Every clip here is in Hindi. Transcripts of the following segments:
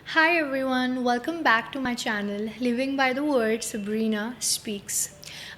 Hi everyone, welcome back to my channel Living by the Word Sabrina Speaks।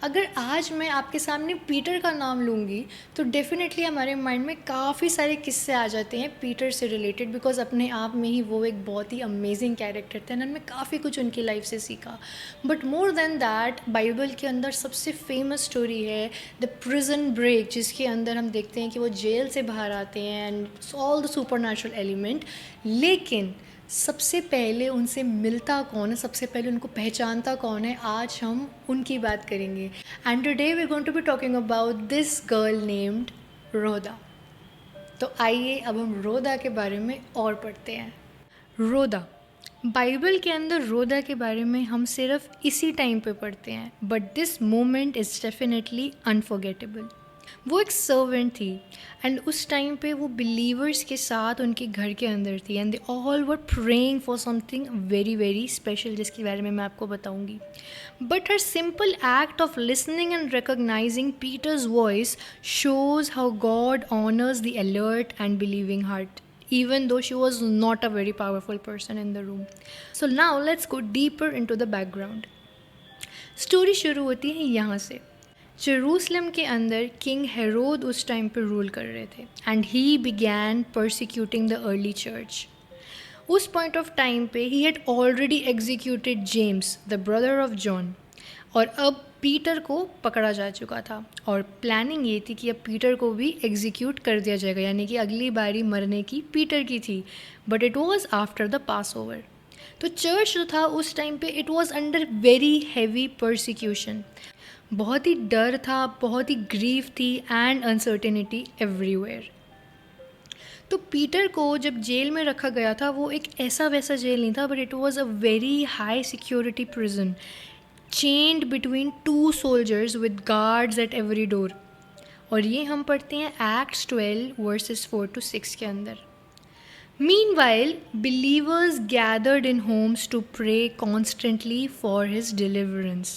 अगर आज मैं आपके सामने पीटर का नाम लूँगी तो डेफिनेटली हमारे माइंड में काफ़ी सारे किस्से आ जाते हैं पीटर से रिलेटेड, बिकॉज अपने आप में ही वो एक बहुत ही अमेजिंग कैरेक्टर थे। हमने काफ़ी कुछ उनकी लाइफ से सीखा। But more than that, Bible के अंदर सबसे फेमस स्टोरी है द प्रिजन ब्रेक, जिसके अंदर हम देखते हैं कि वो जेल से बाहर आते हैं and all the super natural element. लेकिन सबसे पहले उनसे मिलता कौन है, सबसे पहले उनको पहचानता कौन है, आज हम उनकी बात करेंगे। And today we going to be talking about this girl named Rhoda. तो आइए अब हम रोदा के बारे में और पढ़ते हैं। रोदा, बाइबल के अंदर रोदा के बारे में हम सिर्फ इसी टाइम पे पढ़ते हैं, but this moment is definitely unforgettable. वो एक सर्वेंट थी एंड उस टाइम पे वो बिलीवर्स के साथ उनके घर के अंदर थी and they all were praying for something very very special, जिसके बारे में मैं आपको बताऊंगी। But her simple act of listening and recognising Peter's voice shows how God honours the alert and believing heart, even though she was not a very powerful person in the room. So now let's go deeper into the background. Story शुरू होती है यहाँ से। जेरूसलम के अंदर किंग हेरोद उस टाइम पे रूल कर रहे थे and he began persecuting the early church. उस पॉइंट ऑफ टाइम पे he had already executed James the brother of John, और अब पीटर को पकड़ा जा चुका था और प्लानिंग ये थी कि अब पीटर को भी एग्जीक्यूट कर दिया जाएगा, यानी कि अगली बारी मरने की पीटर की थी। But it was after the pass over. तो चर्च जो था उस टाइम पे it was under very heavy persecution. बहुत ही डर था, बहुत ही ग्रीफ थी एंड अनसर्टेनिटी एवरीवेयर। तो पीटर को जब जेल में रखा गया था वो एक ऐसा वैसा जेल नहीं था, but it was a very high security prison chained between two soldiers with guards at every door. और ये हम पढ़ते हैं एक्ट्स 12 वर्सेस 4-6 के अंदर। Meanwhile, believers gathered in homes to pray constantly for his deliverance.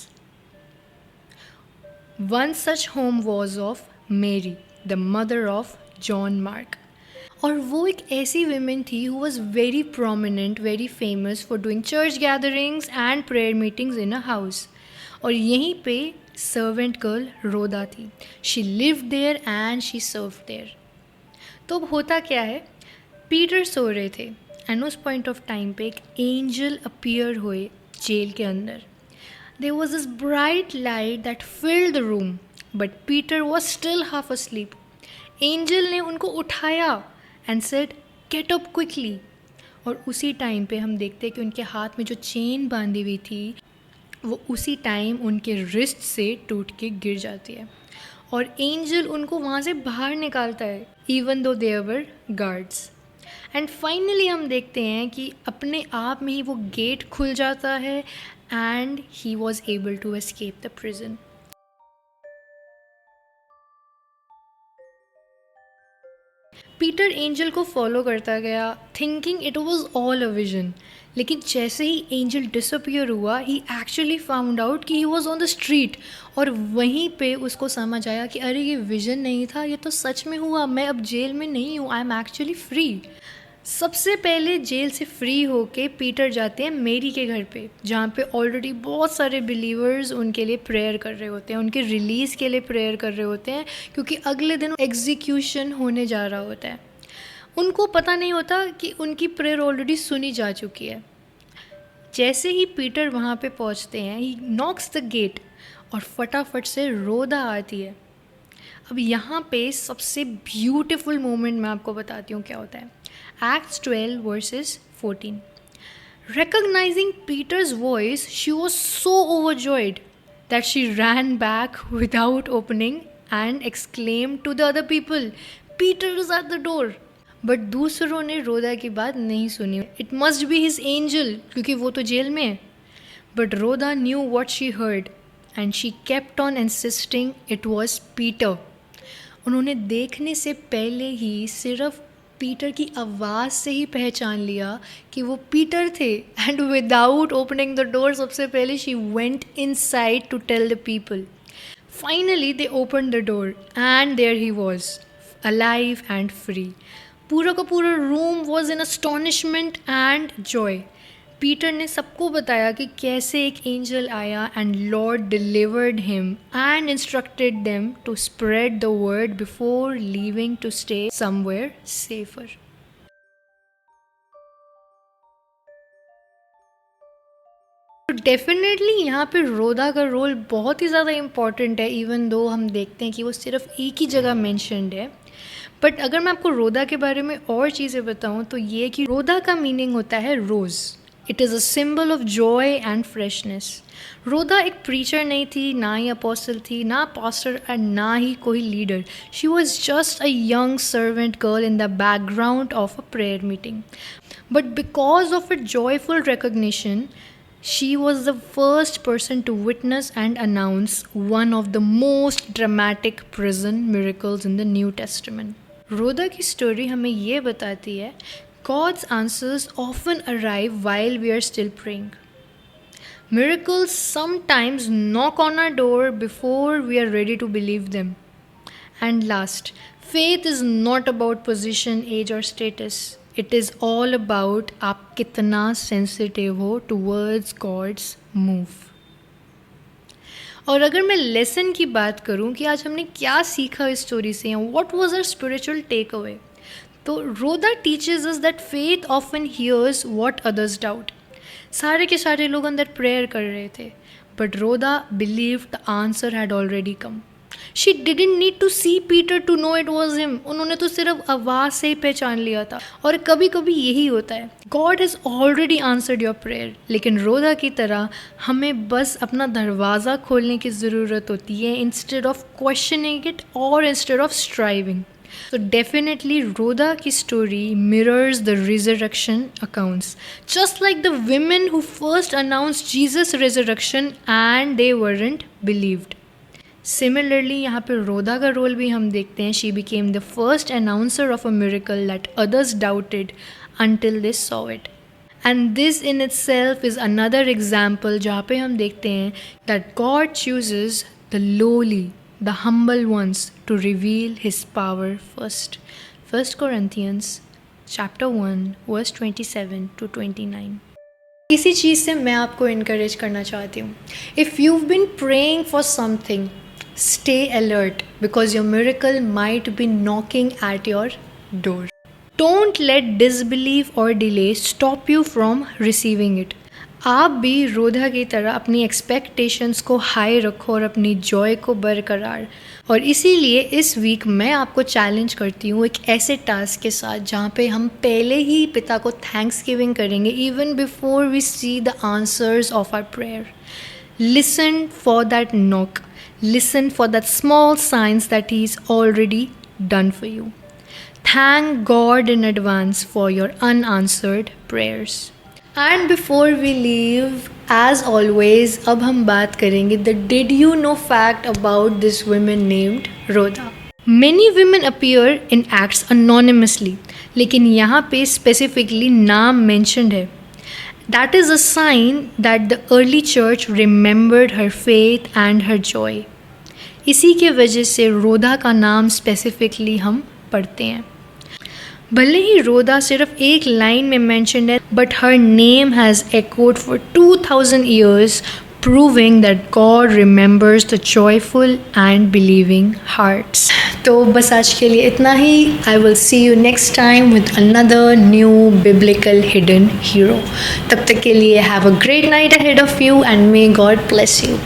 One such home was of Mary, the mother of John Mark. और वो एक ऐसी women थी who was very prominent, very famous for doing church gatherings and prayer meetings in a house. और यहीं पे servant girl रोदा थी। She lived there and she served there. तो अब होता क्या है, पीटर सो रहे थे एंड उस पॉइंट ऑफ टाइम पे एक एंजल अपीयर हुए जेल के अंदर। There was this bright light that filled the room, but Peter was still half asleep. Angel ने उनको उठाया and said get up quickly. और उसी टाइम पे हम देखते हैं कि उनके हाथ में जो चेन बांधी हुई थी वो उसी टाइम उनके रिस्ट से टूट के गिर जाती है और एंजल उनको वहाँ से बाहर निकालता है, even though there were guards. And finally हम देखते हैं कि अपने आप में ही वो गेट खुल जाता है and he was able to escape the prison. Peter angel को फॉलो करता गया thinking it was all a vision, लेकिन जैसे ही एंजल डिसअपियर हुआ ही एक्चुअली फाउंड आउट कि he was on the street. और वहीं पे उसको समझ आया कि अरे ये विजन नहीं था, ये तो सच में हुआ, मैं अब जेल में नहीं हूँ, आई एम एक्चुअली फ्री। सबसे पहले जेल से फ्री होके पीटर जाते हैं मेरी के घर पे, जहाँ पे ऑलरेडी बहुत सारे बिलीवर्स उनके लिए प्रेयर कर रहे होते हैं, उनके रिलीज़ के लिए प्रेयर कर रहे होते हैं, क्योंकि अगले दिन एग्जीक्यूशन होने जा रहा होता है। उनको पता नहीं होता कि उनकी प्रेयर ऑलरेडी सुनी जा चुकी है। जैसे ही पीटर वहाँ पे पहुँचते हैं ही नॉक्स द गेट और फटाफट से रोदा आती है। अब यहाँ पे सबसे ब्यूटीफुल मोमेंट मैं आपको बताती हूँ क्या होता है। Acts 12 verses 14. Recognizing Peter's voice, she was so overjoyed that she ran back without opening and exclaimed to the other people, Peter is at the door. But दूसरों ने रोदा की बात नहीं सुनी। It must be his angel, क्योंकि वो तो जेल में है। बट रोदा knew what she heard and she kept on insisting it was Peter. उन्होंने देखने से पहले ही सिर्फ पीटर की आवाज़ से ही पहचान लिया कि वो पीटर थे। And without opening the door सबसे पहले she went inside to tell the people. Finally they open the door and there he was alive and free. पूरा का पूरा room was in astonishment and joy Peter ने सबको बताया कि कैसे एक एंजल आया and Lord delivered him and instructed them to spread the word before leaving to stay somewhere safer. तो डेफिनेटली यहाँ पे रोदा का रोल बहुत ही ज़्यादा इम्पॉर्टेंट है, इवन दो हम देखते हैं कि वो सिर्फ एक ही जगह मेंशन्ड है। बट अगर मैं आपको रोदा के बारे में और चीज़ें बताऊँ तो ये कि रोदा का मीनिंग होता है rose. It is a symbol of joy and freshness. Rhoda एक प्रीचर नहीं थी, ना ही अपोस्टल थी, ना पास्टर एंड ना ही कोई leader. She was just a young servant girl in the background of a prayer meeting. But because of it joyful recognition, she was the first person to witness and announce one of the most dramatic prison miracles in the New Testament. रोदा की स्टोरी हमें ये बताती है God's answers often arrive while we are still praying. Miracles sometimes knock on our door before we are ready to believe them. And last, faith is not about position, age or status. It is all about आप कितना सेंसिटिव हो टूवर्ड्स गॉड्स मूव। और अगर मैं लेसन की बात करूं कि आज हमने क्या सीखा इस स्टोरी से, what was our spiritual takeaway, तो Rhoda teaches us that faith often hears what others doubt. सारे के सारे लोग अंदर प्रेयर कर रहे थे, बट रोदा believed the answer had already come. She didn't need to see Peter to know it was him. उन्होंने तो सिर्फ आवाज़ से ही पहचान लिया था। और कभी कभी यही होता है, God has already answered your prayer, लेकिन रोदा की तरह हमें बस अपना दरवाज़ा खोलने की ज़रूरत होती है, instead of questioning it or instead of striving. So definitely Rhoda की story mirrors the resurrection accounts, just like the women who first announced Jesus' resurrection and they weren't believed. Similarly, यहाँ पे रोदा का रोल भी हम देखते हैं. She became the first announcer of a miracle that others doubted until they saw it. And this in itself is another example जहाँ पे हम देखते हैं that God chooses the lowly, the humble ones to reveal His power first. 1 Corinthians chapter 1 verse 27 to 29. इसी चीज़ से मैं आपको encourage करना चाहती हूँ. If you've been praying for something, stay alert because your miracle might be knocking at your door. Don't let disbelief or delay stop you from receiving it. आप भी रोधा की तरह अपनी एक्सपेक्टेशंस को हाई रखो और अपनी जॉय को बरकरार। और इसीलिए इस वीक मैं आपको चैलेंज करती हूँ एक ऐसे टास्क के साथ जहाँ पे हम पहले ही पिता को थैंक्स गिविंग करेंगे even before we see the answers of our prayer. Listen for that knock. Listen for that small signs that He's already done for you. Thank God in advance for your unanswered prayers. And before we leave, as always, अब हम बात करेंगे the did you know fact about this woman named Rhoda. Many women appear in acts anonymously, लेकिन यहाँ पे specifically नाम mentioned है. That is a sign that the early church remembered her faith and her joy. इसी के वजह से रोदा का नाम स्पेसिफिकली हम पढ़ते हैं. भले ही रोदा सिर्फ एक लाइन में मेंशन है, but her name has echoed for 2000 years, proving that God remembers the joyful and believing hearts. तो बस आज के लिए इतना ही. I will see you next time with another new biblical hidden hero. तब तक के लिए have a great night ahead of you and may God bless you.